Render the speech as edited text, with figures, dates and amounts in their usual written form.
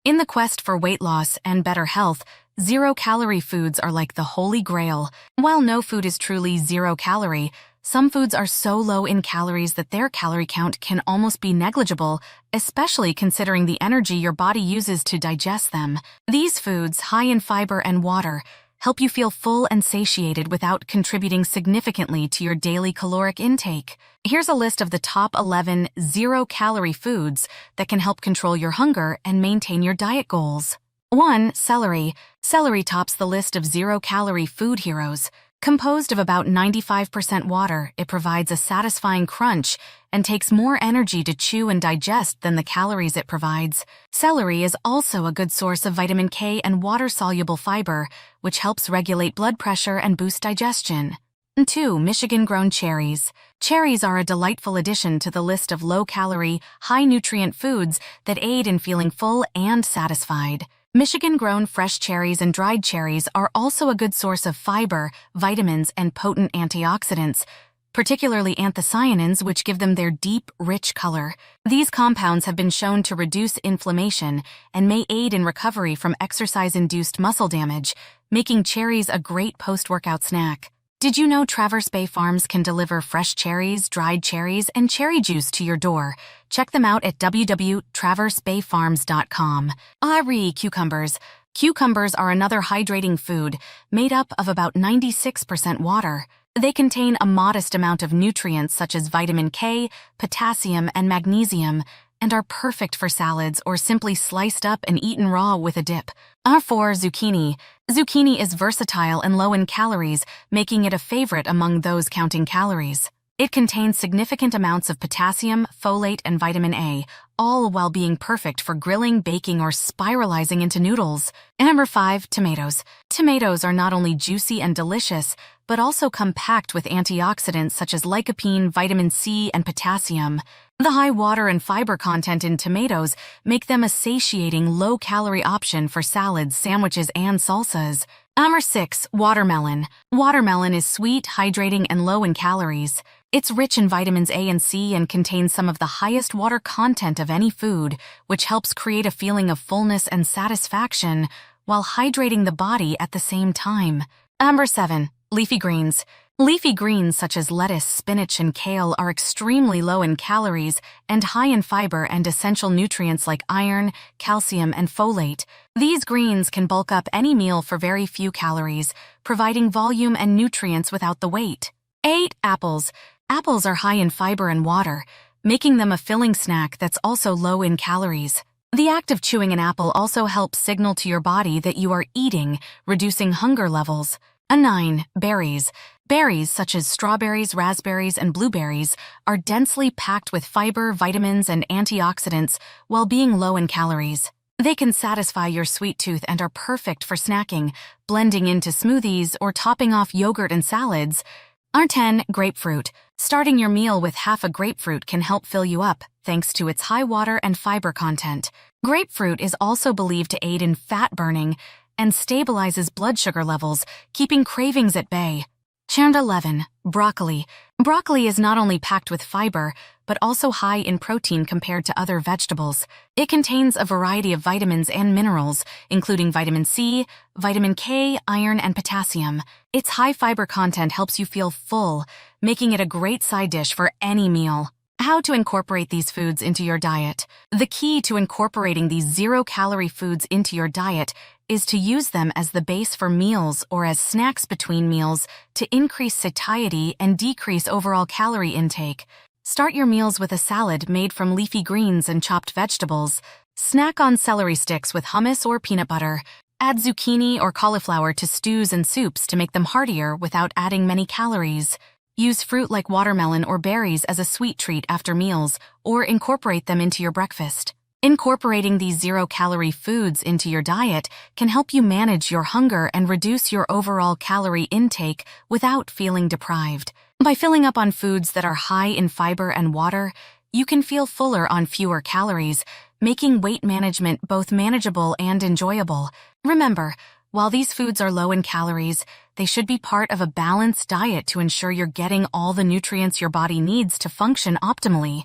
In the quest for weight loss and better health, zero-calorie foods are like the holy grail. While no food is truly zero-calorie, some foods are so low in calories that their calorie count can almost be negligible, especially considering the energy your body uses to digest them. These foods, high in fiber and water, help you feel full and satiated without contributing significantly to your daily caloric intake. Here's a list of the top 11 zero-calorie foods that can help control your hunger and maintain your diet goals. 1. Celery. Celery tops the list of zero-calorie food heroes. Composed of about 95% water, it provides a satisfying crunch and takes more energy to chew and digest than the calories it provides. Celery is also a good source of vitamin K and water-soluble fiber, which helps regulate blood pressure and boost digestion. 2. Michigan-grown cherries. Cherries are a delightful addition to the list of low-calorie, high-nutrient foods that aid in feeling full and satisfied. Michigan-grown fresh cherries and dried cherries are also a good source of fiber, vitamins, and potent antioxidants, particularly anthocyanins, which give them their deep, rich color. These compounds have been shown to reduce inflammation and may aid in recovery from exercise-induced muscle damage, making cherries a great post-workout snack. Did you know Traverse Bay Farms can deliver fresh cherries, dried cherries, and cherry juice to your door? Check them out at www.traversebayfarms.com. Cucumbers. Cucumbers are another hydrating food made up of about 96% water. They contain a modest amount of nutrients such as vitamin K, potassium, and magnesium, and are perfect for salads or simply sliced up and eaten raw with a dip. 4. Zucchini. Zucchini is versatile and low in calories, making it a favorite among those counting calories. It contains significant amounts of potassium, folate, and vitamin A, all while being perfect for grilling, baking, or spiralizing into noodles. 5. Tomatoes. Tomatoes are not only juicy and delicious, but also come packed with antioxidants such as lycopene, vitamin C, and potassium. The high water and fiber content in tomatoes make them a satiating, low-calorie option for salads, sandwiches, and salsas. 6. Watermelon. Watermelon is sweet, hydrating, and low in calories. It's rich in vitamins A and C and contains some of the highest water content of any food, which helps create a feeling of fullness and satisfaction while hydrating the body at the same time. 7. Leafy greens. Leafy greens such as lettuce, spinach, and kale are extremely low in calories and high in fiber and essential nutrients like iron, calcium, and folate. These greens can bulk up any meal for very few calories, providing volume and nutrients without the weight. 8. Apples. Apples are high in fiber and water, making them a filling snack that's also low in calories. The act of chewing an apple also helps signal to your body that you are eating, reducing hunger levels. 9. Berries. Berries such as strawberries, raspberries, and blueberries are densely packed with fiber, vitamins, and antioxidants while being low in calories. They can satisfy your sweet tooth and are perfect for snacking, blending into smoothies, or topping off yogurt and salads. 10. Grapefruit. Starting your meal with half a grapefruit can help fill you up, thanks to its high water and fiber content. Grapefruit is also believed to aid in fat burning and stabilizes blood sugar levels, keeping cravings at bay. 11. Broccoli. Broccoli is not only packed with fiber, but also high in protein compared to other vegetables. It contains a variety of vitamins and minerals, including vitamin C, vitamin K, iron, and potassium. Its high fiber content helps you feel full, making it a great side dish for any meal. How to incorporate these foods into your diet. The key to incorporating these zero-calorie foods into your diet is to use them as the base for meals or as snacks between meals to increase satiety and decrease overall calorie intake. Start your meals with a salad made from leafy greens and chopped vegetables. Snack on celery sticks with hummus or peanut butter. Add zucchini or cauliflower to stews and soups to make them heartier without adding many calories. Use fruit like watermelon or berries as a sweet treat after meals, or incorporate them into your breakfast. Incorporating these zero-calorie foods into your diet can help you manage your hunger and reduce your overall calorie intake without feeling deprived. By filling up on foods that are high in fiber and water, you can feel fuller on fewer calories, making weight management both manageable and enjoyable. Remember, while these foods are low in calories, they should be part of a balanced diet to ensure you're getting all the nutrients your body needs to function optimally.